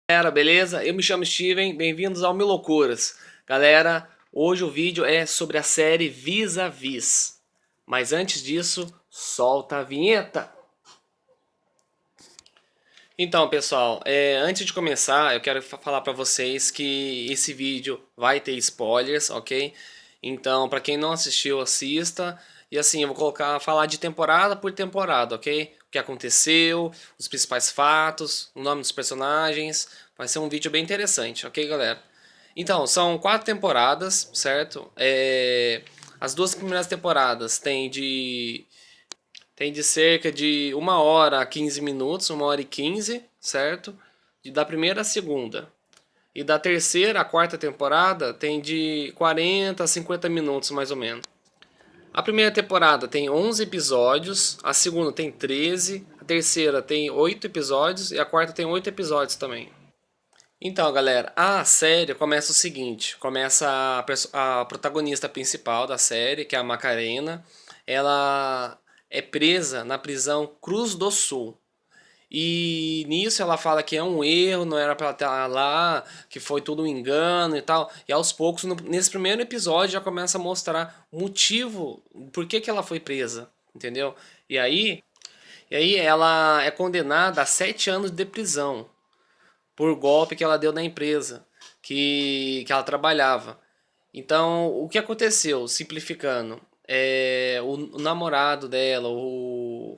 Galera, beleza? Eu me chamo Steven, bem-vindos ao Mil Loucuras. Galera, hoje o vídeo é sobre a série Vis-a-Vis. Mas antes disso, solta a vinheta. Então, pessoal, antes de começar, eu quero falar pra vocês que esse vídeo vai ter spoilers, ok? Então, pra quem não assistiu, assista. E assim, eu vou falar de temporada por temporada, ok? O que aconteceu, os principais fatos, o nome dos personagens. Vai ser um vídeo bem interessante, ok, galera? Então, são 4 temporadas, certo? As duas primeiras temporadas tem de cerca de 1 hora a 15 minutos, 1 hora e 15, certo? Da primeira à segunda. E da terceira à quarta temporada tem de 40 a 50 minutos, mais ou menos. A primeira temporada tem 11 episódios, a segunda tem 13, a terceira tem 8 episódios e a quarta tem 8 episódios também. Então, galera, a série começa o seguinte: começa a protagonista principal da série, que é a Macarena. Ela é presa na prisão Cruz do Sul. E nisso ela fala que é um erro, não era pra ela estar lá, que foi tudo um engano e tal. E aos poucos, nesse primeiro episódio, já começa a mostrar o motivo, por que que ela foi presa, entendeu? E aí, e aí ela é condenada a 7 anos de prisão por golpe que ela deu na empresa que ela trabalhava. Então, o que aconteceu, simplificando, o namorado dela, o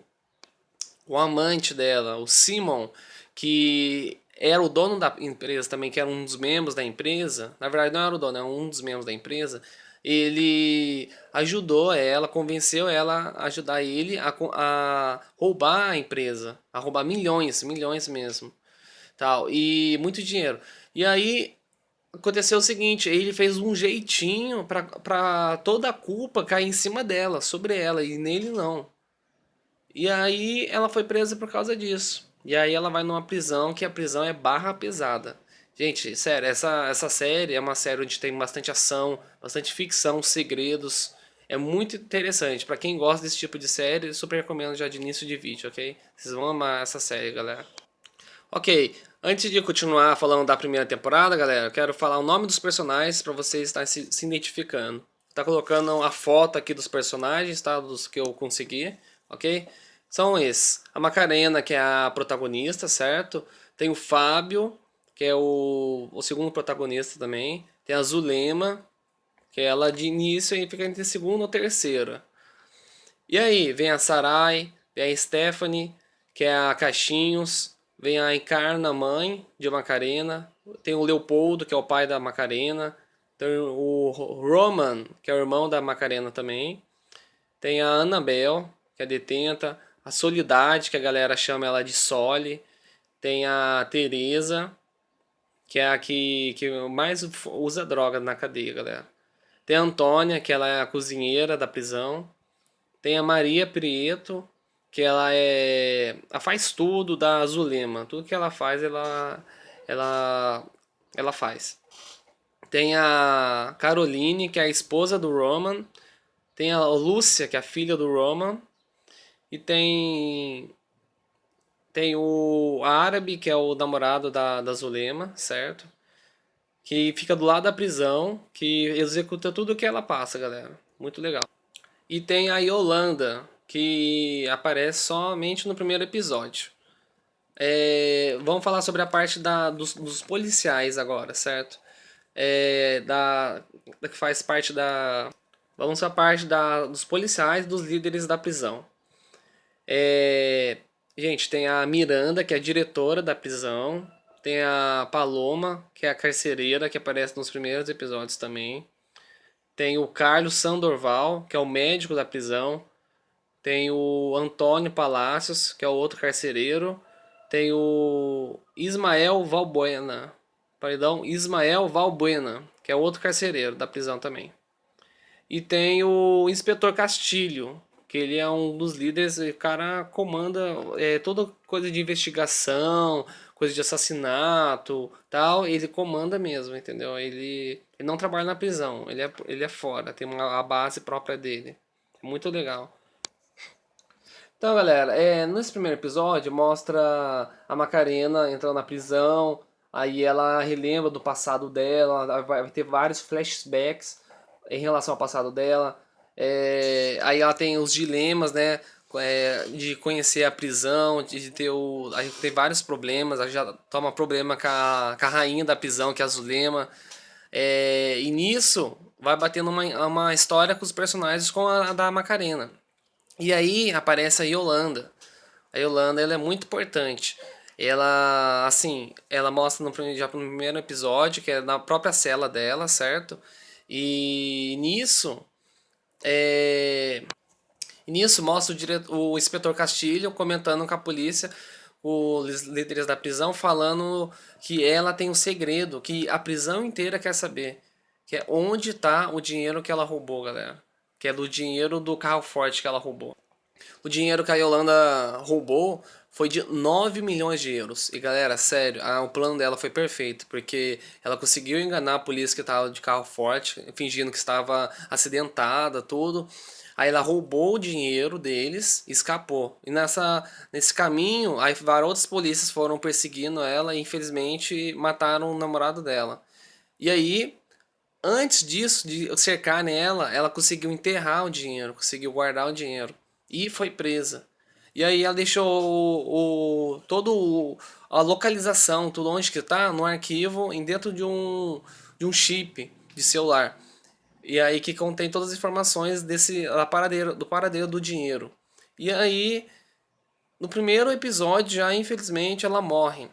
amante dela, o Simon, que era o dono da empresa também, que era um dos membros da empresa, na verdade não era o dono, era um dos membros da empresa, ele ajudou ela, convenceu ela a ajudar ele a roubar a empresa, a roubar milhões, milhões mesmo, tal, e muito dinheiro. E aí aconteceu o seguinte, ele fez um jeitinho pra toda a culpa cair em cima dela, sobre ela, e nele não. E aí ela foi presa por causa disso. E aí ela vai numa prisão, que a prisão é barra pesada. Gente, sério, essa série é uma série onde tem bastante ação, bastante ficção, segredos. É muito interessante. Pra quem gosta desse tipo de série, eu super recomendo já de início de vídeo, ok? Vocês vão amar essa série, galera. Ok, antes de continuar falando da primeira temporada, galera, eu quero falar o nome dos personagens pra vocês estarem se identificando. Tá colocando a foto aqui dos personagens, tá? Dos que eu consegui, ok? São esses. A Macarena, que é a protagonista, certo? Tem o Fábio, que é o segundo protagonista também. Tem a Zulema, que é ela de início e fica entre segunda ou terceira. E aí, vem a Sarai, vem a Stephanie, que é a Caixinhos, vem a Encarna, mãe de Macarena, tem o Leopoldo, que é o pai da Macarena, tem o Roman, que é o irmão da Macarena também, tem a Annabel, que é detenta, a Solidade, que a galera chama ela de Soli, tem a Teresa, que é a que mais usa droga na cadeia, galera. Tem a Antônia, que ela é a cozinheira da prisão. Tem a Maria Prieto, que ela faz tudo da Zulema. Tudo que ela faz, ela, ela faz. Tem a Caroline, que é a esposa do Roman. Tem a Lúcia, que é a filha do Roman. E tem o Árabe, que é o namorado da Zulema, certo? Que fica do lado da prisão, que executa tudo que ela passa, galera. Muito legal. E tem a Yolanda, que aparece somente no primeiro episódio. Vamos falar sobre a parte dos policiais agora, certo? Da que faz parte da. Vamos para a parte dos policiais, dos líderes da prisão. É, gente, tem a Miranda, que é a diretora da prisão. Tem a Paloma, que é a carcereira, que aparece nos primeiros episódios também. Tem o Carlos Sandoval, que é o médico da prisão. Tem o Antônio Palacios, que é o outro carcereiro. Tem o Ismael Valbuena. Perdão, Ismael Valbuena, que é outro carcereiro da prisão também. E tem o Inspetor Castilho, que ele é um dos líderes, o cara comanda toda coisa de investigação, coisa de assassinato, tal, ele comanda mesmo, entendeu? Ele não trabalha na prisão, ele é fora, tem a base própria dele. É muito legal. Então, galera, nesse primeiro episódio mostra a Macarena entrando na prisão, Aí ela relembra do passado dela, ela vai ter vários flashbacks em relação ao passado dela. Aí ela tem os dilemas, né? De conhecer a prisão, de ter o. A gente tem vários problemas, a gente já toma problema com a rainha da prisão, que é a Zulema. E nisso vai batendo uma história com os personagens com a da Macarena. E aí aparece a Yolanda. A Yolanda, ela é muito importante. Ela, assim, ela mostra já no primeiro episódio, que é na própria cela dela, certo? E é, nisso mostra o inspetor Castilho comentando com a polícia, os líderes da prisão, falando que ela tem um segredo, que a prisão inteira quer saber, que é onde está o dinheiro que ela roubou, galera. Que é do dinheiro do carro forte que ela roubou. O dinheiro que a Yolanda roubou foi de 9 milhões de euros. E galera, sério, o plano dela foi perfeito, porque ela conseguiu enganar a polícia que estava de carro forte, fingindo que estava acidentada, tudo. Aí ela roubou o dinheiro deles e escapou. E nesse caminho, aí várias outras polícias foram perseguindo ela e infelizmente mataram o namorado dela. E aí, antes disso, de cercarem ela, ela conseguiu enterrar o dinheiro, conseguiu guardar o dinheiro e foi presa. E aí ela deixou a localização, tudo onde que tá, no arquivo, dentro de um chip de celular. E aí que contém todas as informações do paradeiro do dinheiro. E aí, no primeiro episódio, já infelizmente ela morre.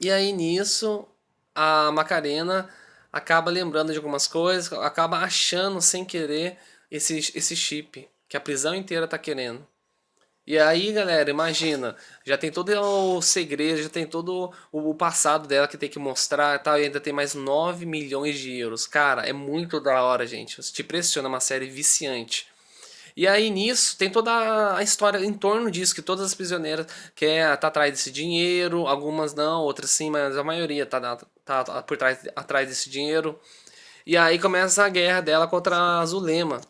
E aí nisso, a Macarena acaba lembrando de algumas coisas, acaba achando sem querer esse chip que a prisão inteira tá querendo. E aí, galera, imagina, já tem todo o segredo, já tem todo o passado dela que tem que mostrar e tal, e ainda tem mais 9 milhões de euros. Cara, é muito da hora, gente. Te pressiona, é uma série viciante. E aí nisso tem toda a história em torno disso, que todas as prisioneiras quer tá atrás desse dinheiro, algumas não, outras sim, mas a maioria tá por atrás desse dinheiro. E aí começa a guerra dela contra a Zulema.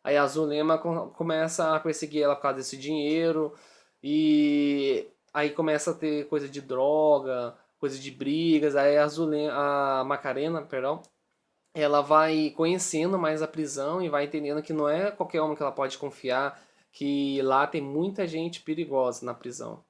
Aí a Zulema começa a perseguir ela por causa desse dinheiro. E aí começa a ter coisa de droga, coisa de brigas. Aí a Macarena, perdão, ela vai conhecendo mais a prisão e vai entendendo que não é qualquer homem que ela pode confiar, que lá tem muita gente perigosa na prisão.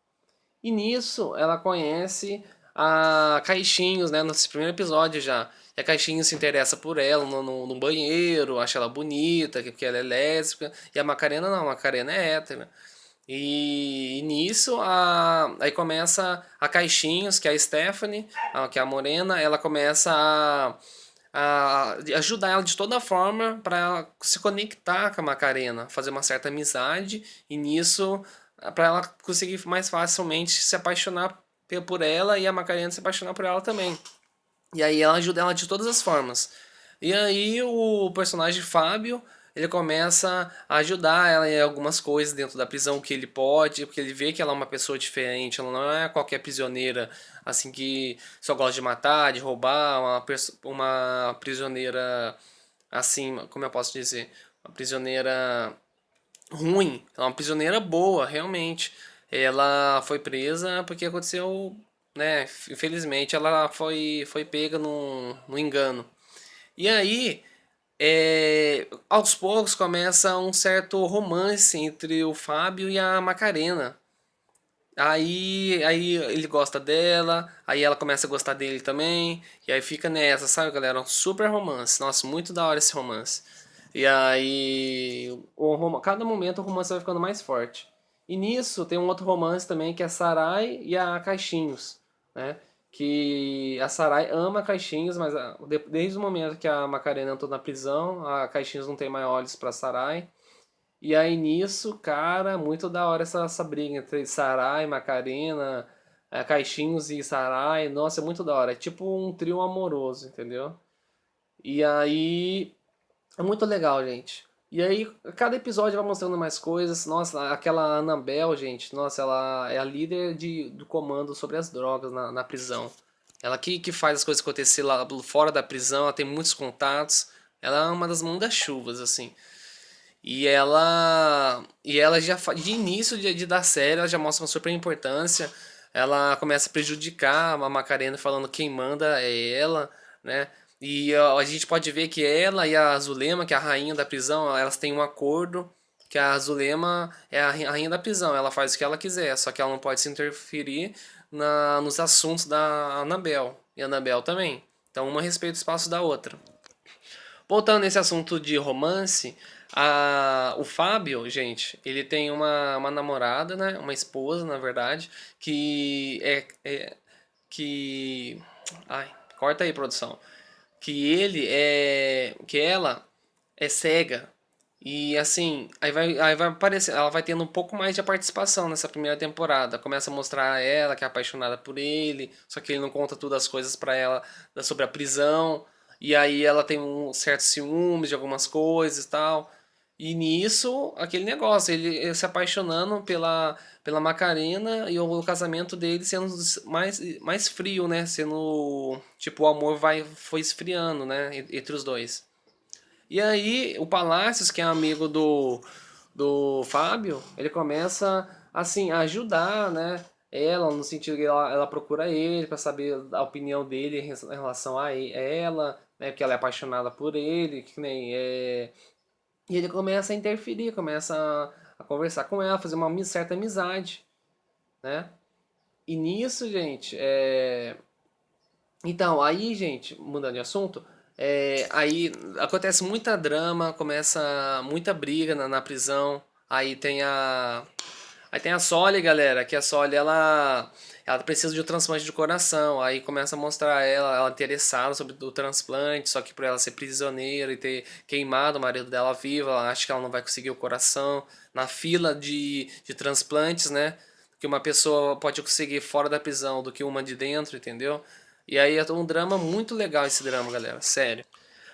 E nisso ela conhece a Caixinhos, né, nesse primeiro episódio já. E a Caixinhos se interessa por ela no banheiro, acha ela bonita, porque ela é lésbica. E a Macarena não, a Macarena é hétera. E nisso, aí começa a Caixinhos, que é a Stephanie, que é a morena, ela começa a ajudar ela de toda forma para ela se conectar com a Macarena, fazer uma certa amizade e nisso para ela conseguir mais facilmente se apaixonar por ela e a Macarena se apaixonar por ela também. E aí ela ajuda ela de todas as formas. E aí o personagem Fábio, ele começa a ajudar ela em algumas coisas dentro da prisão que ele pode, porque ele vê que ela é uma pessoa diferente, ela não é qualquer prisioneira assim que só gosta de matar, de roubar, uma prisioneira assim, como eu posso dizer, uma prisioneira ruim, ela é uma prisioneira boa, realmente. Ela foi presa porque aconteceu, né? Infelizmente ela foi pega no engano. E aí, aos poucos começa um certo romance entre o Fábio e a Macarena. Aí ele gosta dela, aí ela começa a gostar dele também, e aí fica nessa, sabe, galera? Um super romance. Nossa, muito da hora esse romance. E aí, cada momento o romance vai ficando mais forte. E nisso tem um outro romance também que é a Sarai e a Caixinhos, né? Que a Sarai ama Caixinhos, mas desde o momento que a Macarena entrou na prisão, a Caixinhos não tem mais olhos pra Sarai. E aí nisso, cara, muito da hora essa briga entre Sarai, Macarena, Caixinhos e Sarai. Nossa, é muito da hora. É tipo um trio amoroso, entendeu? E aí é muito legal, gente. E aí, cada episódio vai mostrando mais coisas. Nossa, aquela Annabelle, gente, nossa, ela é a líder do comando sobre as drogas na prisão. Ela que faz as coisas acontecer lá fora da prisão, ela tem muitos contatos. Ela é uma das manda-chuvas, assim. E ela já de início da série, ela já mostra uma super importância. ela começa a prejudicar a Macarena falando quem manda é ela, né? E ó, a gente pode ver que ela e a Zulema, que é a rainha da prisão, elas têm um acordo que a Zulema é a rainha da prisão, ela faz o que ela quiser, só que ela não pode se interferir nos assuntos da Anabel e a Anabel também. Então uma respeita o espaço da outra. Voltando nesse assunto de romance, o Fábio, gente, ele tem uma namorada, né? Uma esposa, na verdade, que. Ai, corta aí, produção. Que ela é cega. E assim, aí vai aparecer, ela vai tendo um pouco mais de participação nessa primeira temporada. Começa a mostrar ela que é apaixonada por ele, só que ele não conta todas as coisas pra ela sobre a prisão. E aí ela tem um certo ciúmes de algumas coisas e tal. E nisso, aquele negócio, ele se apaixonando pela Macarena e o casamento dele sendo mais frio, né? Sendo, tipo, o amor foi esfriando, né? Entre os dois. E aí, o Palácios, que é amigo do Fábio, ele começa, assim, a ajudar, né? Ela, no sentido que ela procura ele para saber a opinião dele em relação a ela, né? Porque ela é apaixonada por ele, que nem é... E ele começa a interferir, começa a conversar com ela, fazer uma certa amizade, né? E nisso, gente, então, aí, gente, mudando de assunto, aí acontece muita drama, começa muita briga na prisão. Aí tem a Soli, galera, que a Soli ela precisa de um transplante de coração. Aí começa a mostrar ela interessada sobre o transplante, só que por ela ser prisioneira e ter queimado o marido dela viva, ela acha que ela não vai conseguir o coração na fila de transplantes, né? Que uma pessoa pode conseguir fora da prisão do que uma de dentro, entendeu? E aí é um drama muito legal esse drama, galera, sério.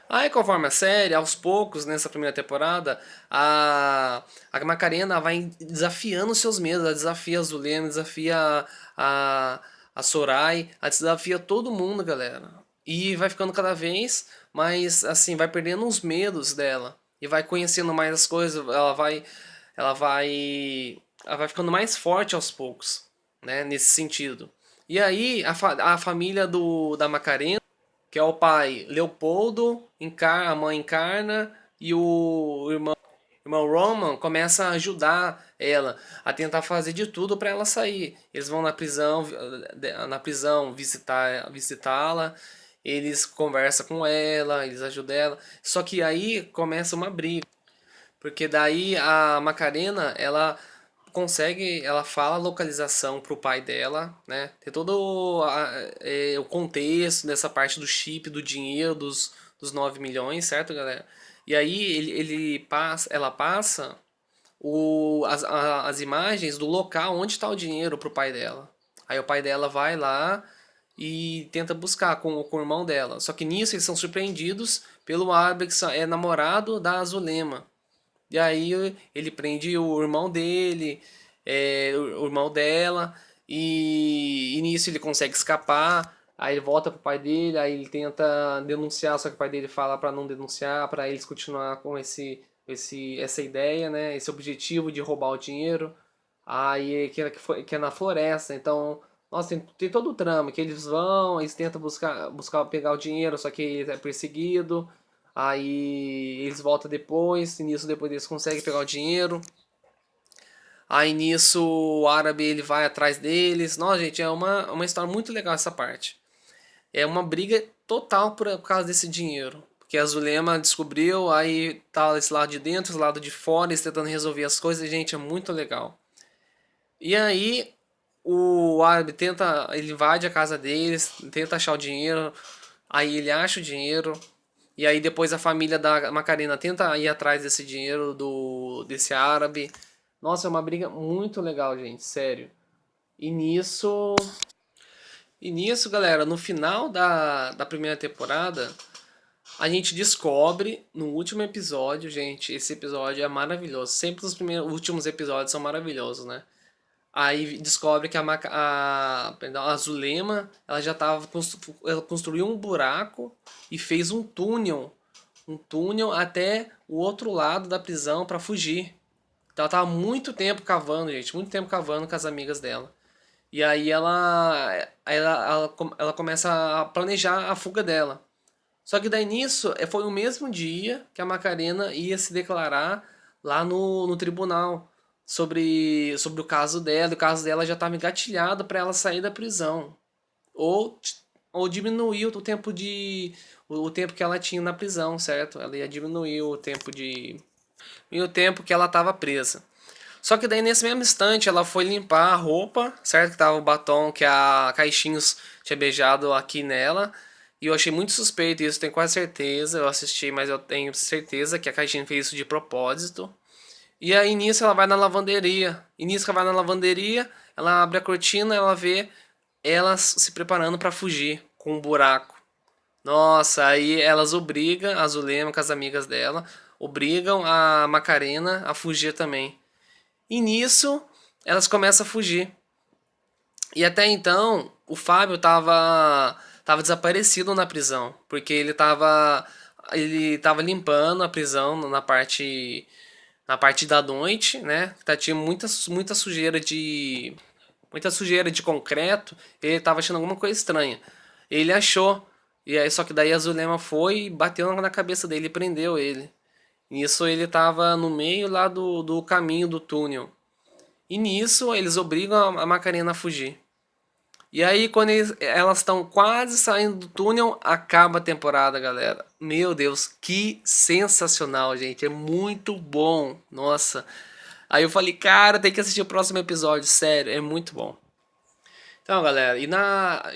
Aí, conforme a série, aos poucos, nessa primeira temporada, a Macarena vai desafiando os seus medos. Ela desafia a Zulema, desafia a, a Sorai, ela desafia todo mundo, galera. E vai ficando cada vez mais, assim, vai perdendo os medos dela. E vai conhecendo mais as coisas, ela vai, ela vai ficando mais forte aos poucos, né, nesse sentido. E aí, a família da Macarena, que é o pai Leopoldo, a mãe Encarna e o irmão Roman começa a ajudar ela a tentar fazer de tudo para ela sair. Eles vão na prisão visitá-la, eles conversam com ela, eles ajudam ela. Só que aí começa uma briga, porque daí a Macarena, ela fala a localização pro pai dela, né? Tem todo o contexto dessa parte do chip, do dinheiro, dos 9 milhões, certo, galera? E aí ela passa as imagens do local onde está o dinheiro pro pai dela. Aí o pai dela vai lá e tenta buscar com o irmão dela. Só que nisso eles são surpreendidos pelo Albert, que é namorado da Azulema. E aí ele prende o irmão dele, o irmão dela, e nisso ele consegue escapar. Aí ele volta pro pai dele, aí ele tenta denunciar, só que o pai dele fala pra não denunciar, pra eles continuar com essa ideia, né? Esse objetivo de roubar o dinheiro. Aí que é na floresta, então, nossa, tem todo o trama, que eles tentam buscar pegar o dinheiro, só que ele é perseguido. Aí eles voltam depois, e nisso depois eles conseguem pegar o dinheiro. Aí nisso o árabe ele vai atrás deles. Nossa, gente, é uma história muito legal essa parte. É uma briga total por causa desse dinheiro. Porque a Zulema descobriu, aí tá esse lado de dentro, esse lado de fora, eles tentando resolver as coisas. Gente, é muito legal. E aí o árabe ele invade a casa deles, tenta achar o dinheiro, aí ele acha o dinheiro, e aí depois a família da Macarena tenta ir atrás desse dinheiro desse árabe. Nossa, é uma briga muito legal, gente, sério. E nisso, galera, no final da primeira temporada, a gente descobre no último episódio, gente, esse episódio é maravilhoso. Sempre os últimos episódios são maravilhosos, né? Aí descobre que perdão, a Zulema, ela já tava, ela construiu um buraco e fez um túnel até o outro lado da prisão para fugir. Então ela tava muito tempo cavando, gente, muito tempo cavando com as amigas dela. E aí ela começa a planejar a fuga dela. Só que daí nisso foi o mesmo dia que a Macarena ia se declarar lá no tribunal sobre o caso dela. O caso dela já estava engatilhado para ela sair da prisão. Ou, ou diminuir o tempo que ela tinha na prisão, certo? Ela ia diminuir o tempo que ela estava presa. Só que daí nesse mesmo instante ela foi limpar a roupa, certo? Que tava o batom que a Caixinhos tinha beijado aqui nela. E eu achei muito suspeito isso, tenho quase certeza. Eu assisti, mas eu tenho certeza que a Caixinha fez isso de propósito. E aí nisso ela vai na lavanderia. E nisso que ela vai na lavanderia, ela abre a cortina, ela vê elas se preparando para fugir com um buraco. Nossa, aí elas obrigam a Zulema com as amigas dela, obrigam a Macarena a fugir também. E nisso elas começam a fugir. E até então o Fábio tava desaparecido na prisão, porque ele tava limpando a prisão na parte da noite, né? Tinha muita sujeira de concreto, ele tava achando alguma coisa estranha. Ele achou, e aí só que daí a Zulema foi e bateu na cabeça dele e prendeu ele. Nisso ele tava no meio lá do caminho do túnel. E nisso eles obrigam a Macarena a fugir. E aí, quando elas estão quase saindo do túnel, acaba a temporada, galera. Meu Deus, que sensacional, gente. É muito bom. Nossa. Aí eu falei, cara, tem que assistir o próximo episódio. Sério, é muito bom. Então, galera,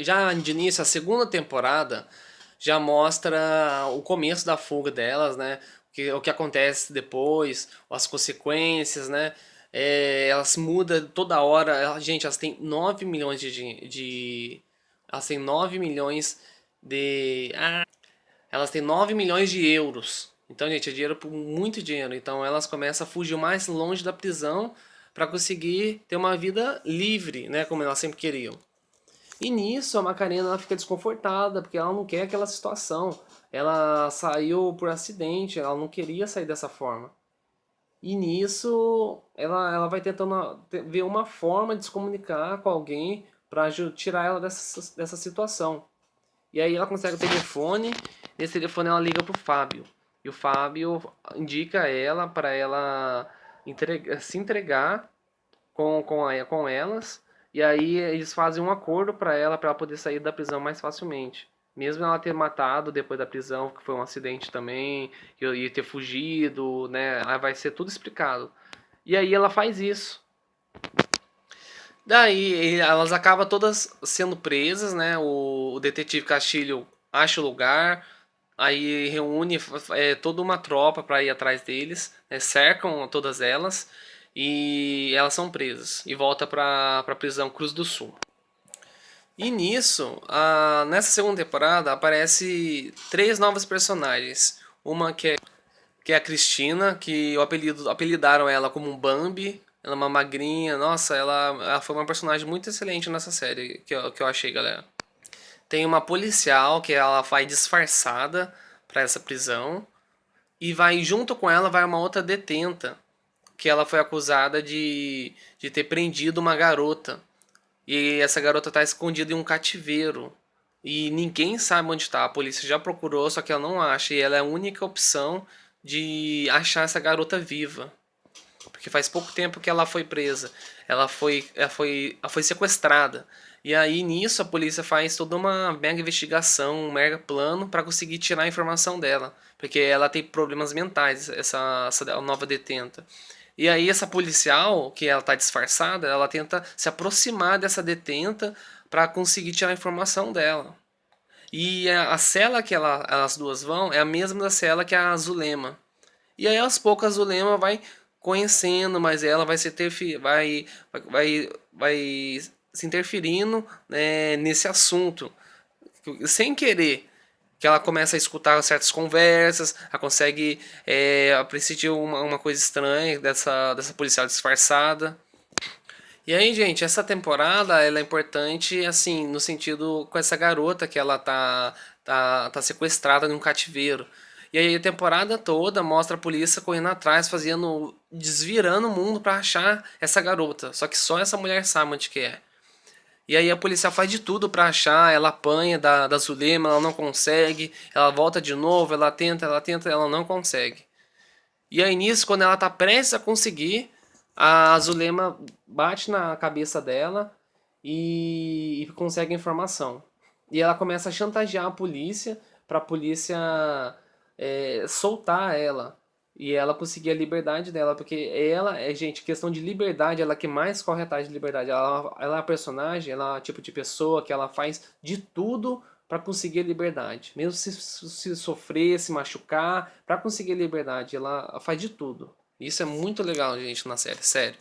já de início, a segunda temporada já mostra o começo da fuga delas, né? O que acontece depois, as consequências, né? Elas mudam toda hora. Gente, elas têm 9 milhões elas têm 9 milhões de. Elas têm 9 milhões de euros. Então, gente, é dinheiro por muito dinheiro. Então, elas começam a fugir o mais longe da prisão para conseguir ter uma vida livre, né? Como elas sempre queriam. E nisso a Macarena ela fica desconfortada, porque ela não quer aquela situação. Ela saiu por acidente, ela não queria sair dessa forma. E nisso ela vai tentando ver uma forma de se comunicar com alguém para tirar ela dessa situação. E aí ela consegue o telefone, nesse telefone ela liga pro Fábio. E o Fábio indica ela para ela se entregar com elas. E aí eles fazem um acordo para ela poder sair da prisão mais facilmente. Mesmo ela ter matado depois da prisão, que foi um acidente também, e ter fugido, né? Aí vai ser tudo explicado. E aí ela faz isso. Daí elas acabam todas sendo presas, né? O detetive Castilho acha o lugar, aí reúne toda uma tropa para ir atrás deles, né? Cercam todas elas e elas são presas e volta para a prisão Cruz do Sul. E nisso, nessa segunda temporada aparece três novas personagens. Uma que é a Cristina, que apelidaram ela como um Bambi. Ela é uma magrinha. Nossa, ela foi uma personagem muito excelente nessa série que eu achei, galera. Tem uma policial que ela vai disfarçada para essa prisão. E vai junto com ela vai uma outra detenta. Que ela foi acusada de ter prendido uma garota. E essa garota tá escondida em um cativeiro. E ninguém sabe onde está. A polícia já procurou, só que ela não acha. E ela é a única opção de achar essa garota viva. Porque faz pouco tempo que ela foi presa. Ela foi sequestrada. E aí nisso a polícia faz toda uma mega investigação, um mega plano para conseguir tirar a informação dela. Porque ela tem problemas mentais, essa nova detenta. E aí essa policial, que ela tá disfarçada, ela tenta se aproximar dessa detenta para conseguir tirar a informação dela. E a cela que as duas vão é a mesma da cela que a Zulema. E aí aos poucos a Zulema vai conhecendo, mas ela vai se interferindo, né, nesse assunto sem querer, que ela começa a escutar certas conversas, ela consegue apreciar uma coisa estranha dessa policial disfarçada. E aí, gente, essa temporada ela é importante, assim, no sentido com essa garota que ela tá sequestrada num cativeiro. E aí a temporada toda mostra a polícia correndo atrás, desvirando o mundo pra achar essa garota. Só que só essa mulher sabe onde que é. E aí a policial faz de tudo pra achar, ela apanha da Zulema, ela não consegue, ela volta de novo, ela tenta, ela não consegue. E aí nisso, quando ela tá prestes a conseguir, a Zulema bate na cabeça dela e consegue a informação. E ela começa a chantagear a polícia pra polícia soltar ela. E ela conseguir a liberdade dela, porque ela, gente, questão de liberdade, ela que mais corre atrás de liberdade. Ela é a personagem, ela é o tipo de pessoa que ela faz de tudo para conseguir a liberdade. Mesmo se sofrer, se machucar, para conseguir a liberdade, ela faz de tudo. Isso é muito legal, gente, na série, sério.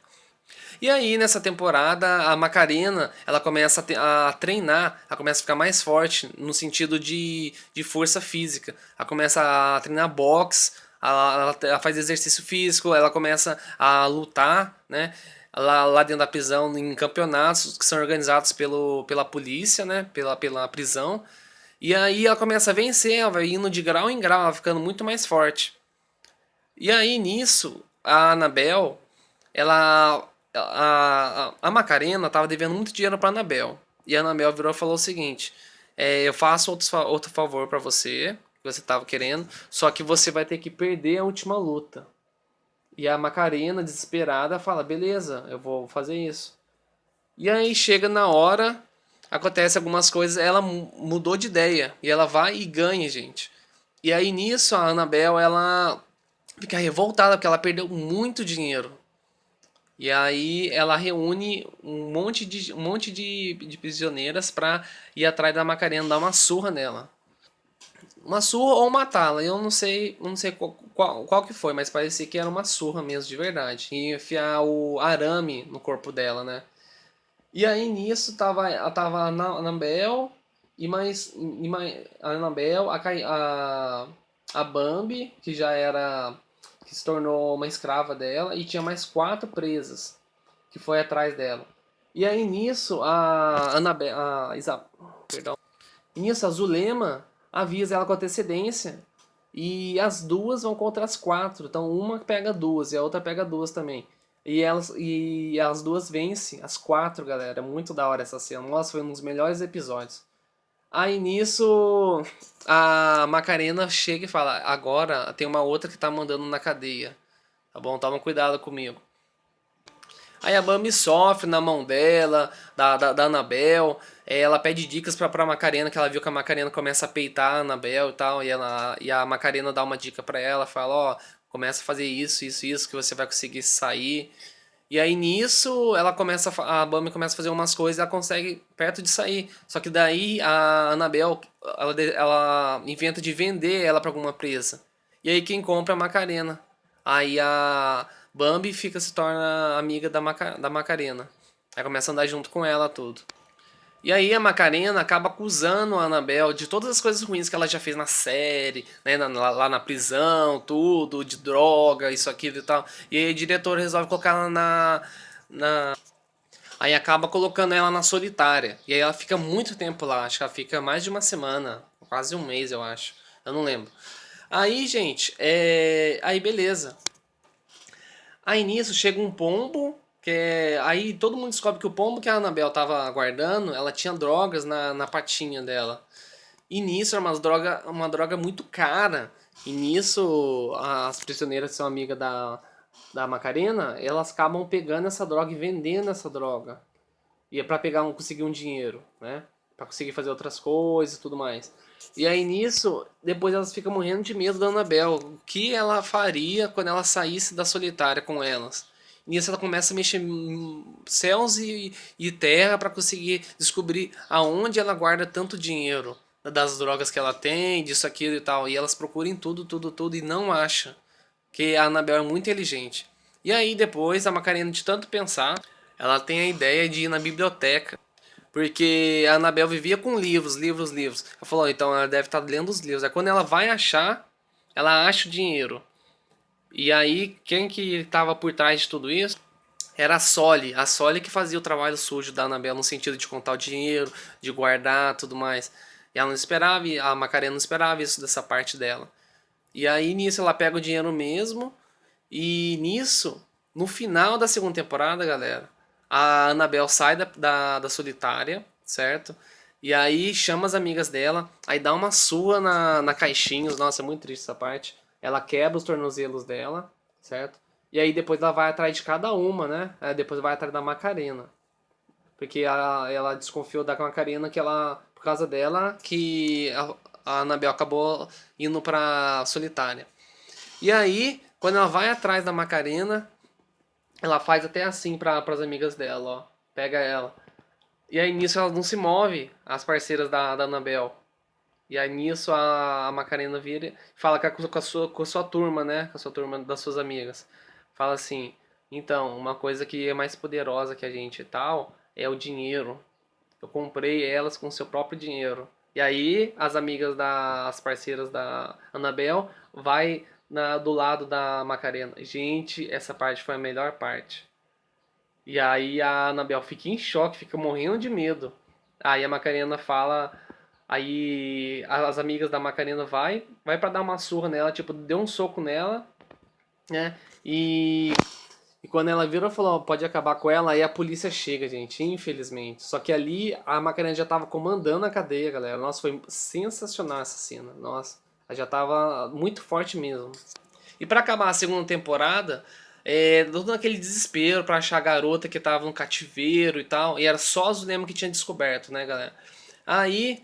E aí, nessa temporada, a Macarena, ela começa a treinar, ela começa a ficar mais forte no sentido de força física. Ela começa a treinar boxe, ela faz exercício físico, ela começa a lutar, né? Lá dentro da prisão, em campeonatos que são organizados pela polícia, né? Pela prisão. E aí ela começa a vencer, ela vai indo de grau em grau, ela ficando muito mais forte. E aí nisso, a Annabelle, a Macarena tava devendo muito dinheiro pra Annabelle. E a Annabelle virou e falou o seguinte: eu faço outro favor pra você, que você tava querendo, só que você vai ter que perder a última luta. E a Macarena, desesperada, fala: beleza, eu vou fazer isso. E aí chega na hora, acontece algumas coisas, ela mudou de ideia. E ela vai e ganha, gente. E aí nisso a Annabelle, ela fica revoltada porque ela perdeu muito dinheiro. E aí ela reúne um monte de prisioneiras pra ir atrás da Macarena, dar uma surra nela. Uma surra ou matá-la, eu não sei qual que foi, mas parecia que era uma surra mesmo, de verdade. E enfiar o arame no corpo dela, né? E aí nisso tava a Annabelle a Annabelle, a Bambi, que já era, que se tornou uma escrava dela, e tinha mais 4 presas que foi atrás dela. E aí nisso a Annabelle, perdão, nisso a Zulema avisa ela com antecedência e as duas vão contra as 4. Então uma pega duas e a outra pega duas também. E as duas vencem, as 4, galera. É muito da hora essa cena. Nossa, foi um dos melhores episódios. Aí nisso a Macarena chega e fala: agora tem uma outra que tá mandando na cadeia. Tá bom? Toma cuidado comigo. Aí a Bambi sofre na mão dela, da Annabelle. Ela pede dicas pra Macarena, que ela viu que a Macarena começa a peitar a Annabelle e tal. E a Macarena dá uma dica pra ela, fala: ó, começa a fazer isso, que você vai conseguir sair. E aí nisso a Bambi começa a fazer umas coisas e ela consegue perto de sair. Só que daí a Annabelle, ela inventa de vender ela pra alguma presa. E aí quem compra é a Macarena. Aí a Bambi se torna amiga da Macarena. Aí começa a andar junto com ela tudo. E aí a Macarena acaba acusando a Annabelle de todas as coisas ruins que ela já fez na série, né, lá na prisão, tudo, de droga, isso, aquilo e tal. E aí o diretor resolve colocar ela Aí acaba colocando ela na solitária. E aí ela fica muito tempo lá, acho que ela fica mais de uma semana, quase um mês eu acho. Eu não lembro. Aí, gente, aí beleza. Aí nisso chega um pombo, aí todo mundo descobre que o pombo que a Annabelle tava guardando, ela tinha drogas na patinha dela. E nisso era uma droga muito cara. E nisso as prisioneiras que são amigas da Macarena, elas acabam pegando essa droga e vendendo essa droga. E é pra conseguir um dinheiro, né? Pra conseguir fazer outras coisas e tudo mais. E aí nisso, depois elas ficam morrendo de medo da Annabelle. O que ela faria quando ela saísse da solitária com elas? E nisso ela começa a mexer céus e terra para conseguir descobrir aonde ela guarda tanto dinheiro. Das drogas que ela tem, disso, aquilo e tal. E elas procuram tudo e não acham. Que a Annabelle é muito inteligente. E aí depois a Macarena, de tanto pensar, ela tem a ideia de ir na biblioteca. Porque a Annabelle vivia com livros. Ela falou: então ela deve estar lendo os livros. Aí quando ela vai achar, ela acha o dinheiro. E aí, quem que estava por trás de tudo isso? Era a Soli. A Soli que fazia o trabalho sujo da Annabelle no sentido de contar o dinheiro, de guardar tudo mais. E ela não esperava, a Macarena não esperava isso dessa parte dela. E aí nisso ela pega o dinheiro mesmo. E nisso, no final da segunda temporada, galera, A Annabelle sai da solitária, certo? E aí chama as amigas dela, aí dá uma surra na caixinha. Nossa, é muito triste essa parte. Ela quebra os tornozelos dela, certo? E aí depois ela vai atrás de cada uma, né? Aí depois vai atrás da Macarena. Porque ela desconfiou da Macarena que ela, por causa dela, que a Annabelle acabou indo pra solitária. E aí, quando ela vai atrás da Macarena, ela faz até assim para as amigas dela, ó. Pega ela. E aí nisso elas não se movem, as parceiras da Annabelle. E aí nisso a Macarena vira e fala com a sua turma, né? Com a sua turma das suas amigas. Fala assim, então, uma coisa que é mais poderosa que a gente e tal é o dinheiro. Eu comprei elas com o seu próprio dinheiro. E aí as amigas das parceiras da Annabelle vai do lado da Macarena. Gente, essa parte foi a melhor parte. E aí a Anabel fica em choque, fica morrendo de medo. Aí a Macarena fala, aí as amigas da Macarena vai para dar uma surra nela, tipo, deu um soco nela, né? E quando ela vira, falou, "Ó, pode acabar com ela", aí a polícia chega, gente, infelizmente. Só que ali a Macarena já tava comandando a cadeia, galera. Nossa, foi sensacional essa cena. Nossa, ela já tava muito forte mesmo. E pra acabar a segunda temporada, todo aquele desespero pra achar a garota que tava no cativeiro e tal. E era só a Zulema que tinha descoberto, né, galera? Aí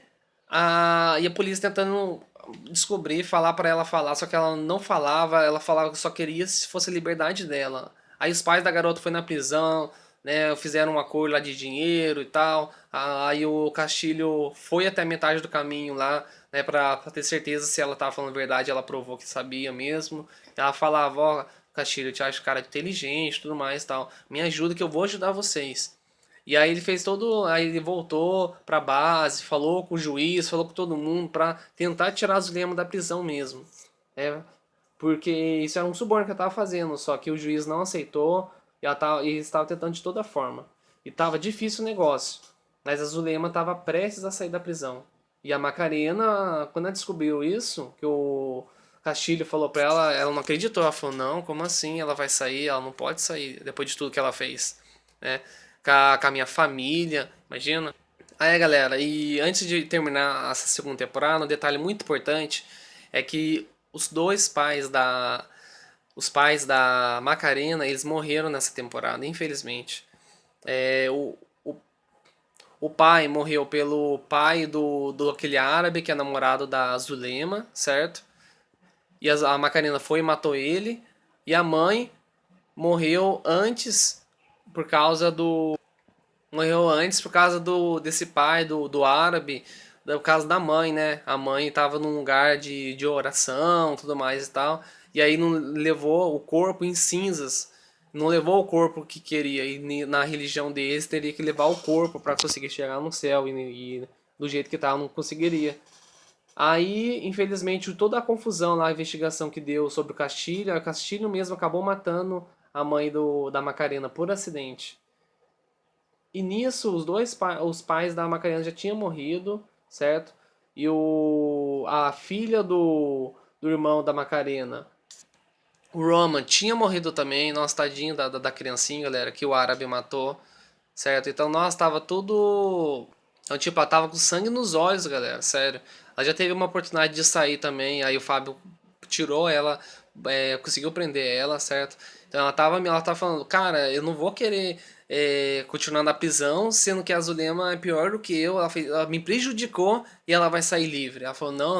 e a polícia tentando descobrir, falar pra ela falar, só que ela não falava, ela falava que só queria se fosse a liberdade dela. Aí os pais da garota foram na prisão, né, fizeram um acordo lá de dinheiro e tal. Aí o Castilho foi até metade do caminho lá, né, pra ter certeza se ela tava falando a verdade, ela provou que sabia mesmo. Ela falava, ó, Castilho, eu te acho cara inteligente, tudo mais e tal. Me ajuda que eu vou ajudar vocês. E aí ele fez todo, aí ele voltou pra base, falou com o juiz, falou com todo mundo pra tentar tirar a Zulema da prisão mesmo. É, porque isso era um suborno que eu tava fazendo, só que o juiz não aceitou e e estava tentando de toda forma. E tava difícil o negócio. Mas a Zulema tava prestes a sair da prisão. E a Macarena, quando ela descobriu isso, que o Castilho falou pra ela, ela não acreditou. Ela falou, não, como assim? Ela vai sair? Ela não pode sair depois de tudo que ela fez, né? Com a minha família, imagina. Aí, galera, e antes de terminar essa segunda temporada, um detalhe muito importante é que os pais da Macarena, eles morreram nessa temporada, infelizmente. É, o pai morreu pelo pai do aquele árabe que é namorado da Zulema, certo? E a Macarena foi e matou ele. E a mãe morreu antes por causa do morreu antes por causa desse pai, do árabe, por causa da mãe, né? A mãe estava num lugar de oração, tudo mais e tal. E aí não levou o corpo em cinzas. Não levou o corpo que queria. E na religião deles teria que levar o corpo para conseguir chegar no céu. E do jeito que tava, não conseguiria. Aí, infelizmente, toda a confusão na investigação que deu sobre o Castilho mesmo acabou matando a mãe da Macarena por acidente. E nisso, os pais da Macarena já tinham morrido, certo? E a filha do irmão da Macarena, o Roman, tinha morrido também. Nossa, tadinho da criancinha, galera, que o árabe matou, certo? Então, nós tava tudo. Então, tipo, ela tava com sangue nos olhos, galera, sério. Ela já teve uma oportunidade de sair também, aí o Fábio tirou ela, conseguiu prender ela, certo? Então ela tava falando, cara, eu não vou querer continuar na prisão, sendo que a Zulema é pior do que eu, ela me prejudicou e ela vai sair livre. Ela falou, não,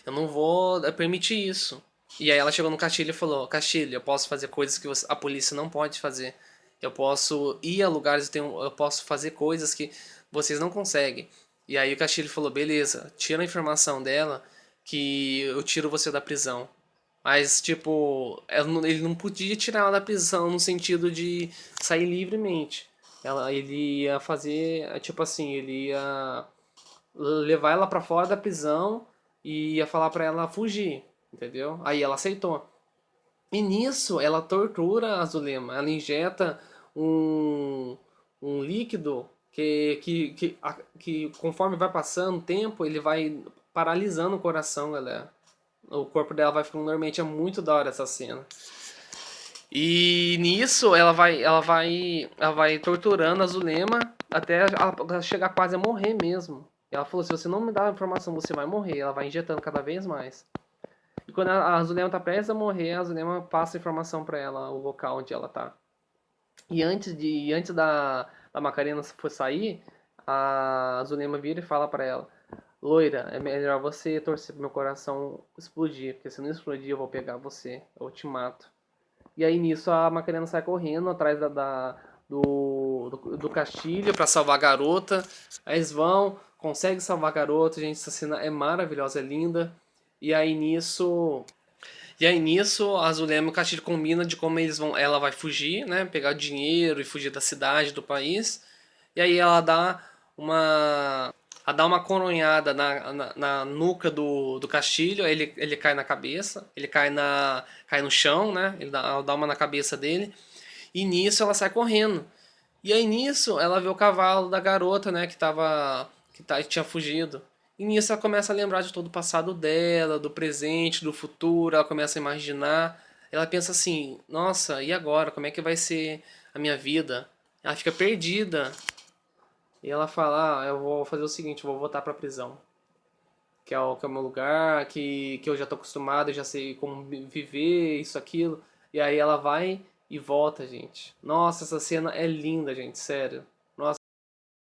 eu não vou permitir isso. E aí ela chegou no Castilho e falou, Castilho, eu posso fazer coisas que a polícia não pode fazer. Eu posso ir a lugares, eu posso fazer coisas que vocês não conseguem. E aí o Castilho falou, beleza, tira a informação dela que eu tiro você da prisão. Mas, tipo, ele não podia tirar ela da prisão no sentido de sair livremente. Ele ia fazer, tipo assim, ele ia levar ela pra fora da prisão e ia falar pra ela fugir, entendeu? Aí ela aceitou. E nisso ela tortura a Zulema. Ela injeta um, um líquido que conforme vai passando o tempo, ele vai paralisando o coração, galera. O corpo dela vai ficando normalmente. É muito da hora essa cena. E nisso ela vai torturando a Zulema até ela chegar quase a morrer mesmo. E ela falou: se você não me dá a informação, você vai morrer. Ela vai injetando cada vez mais. E quando a Zulema tá prestes a morrer, a Zulema passa a informação pra ela, o local onde ela tá. E antes da Macarena for sair, a Zulema vira e fala pra ela: Loira, é melhor você torcer pro meu coração explodir, porque se não explodir eu vou pegar você, eu te mato. E aí nisso a Macarena sai correndo atrás do Castilho pra salvar a garota. Aí eles vão, conseguem salvar a garota, gente, essa cena é maravilhosa, é linda. E aí nisso. E aí nisso a Zulema e o Castilho combinam de como eles vão. Ela vai fugir, né? Pegar dinheiro e fugir da cidade, do país. E aí ela dá uma. Ela dá uma coronhada na nuca do Castilho, aí ele cai na cabeça, ele cai no chão, né? Ela dá uma na cabeça dele. E nisso ela sai correndo. E aí nisso ela vê o cavalo da garota, né, que tinha fugido. E nisso ela começa a lembrar de todo o passado dela, do presente, do futuro, ela começa a imaginar. Ela pensa assim: "Nossa, e agora? Como é que vai ser a minha vida?" Ela fica perdida. E ela fala: "Ah, eu vou fazer o seguinte, eu vou voltar pra prisão, que é o meu lugar, que eu já tô acostumado, eu já sei como viver, isso, aquilo." E aí ela vai e volta, gente. Nossa, essa cena é linda, gente, sério.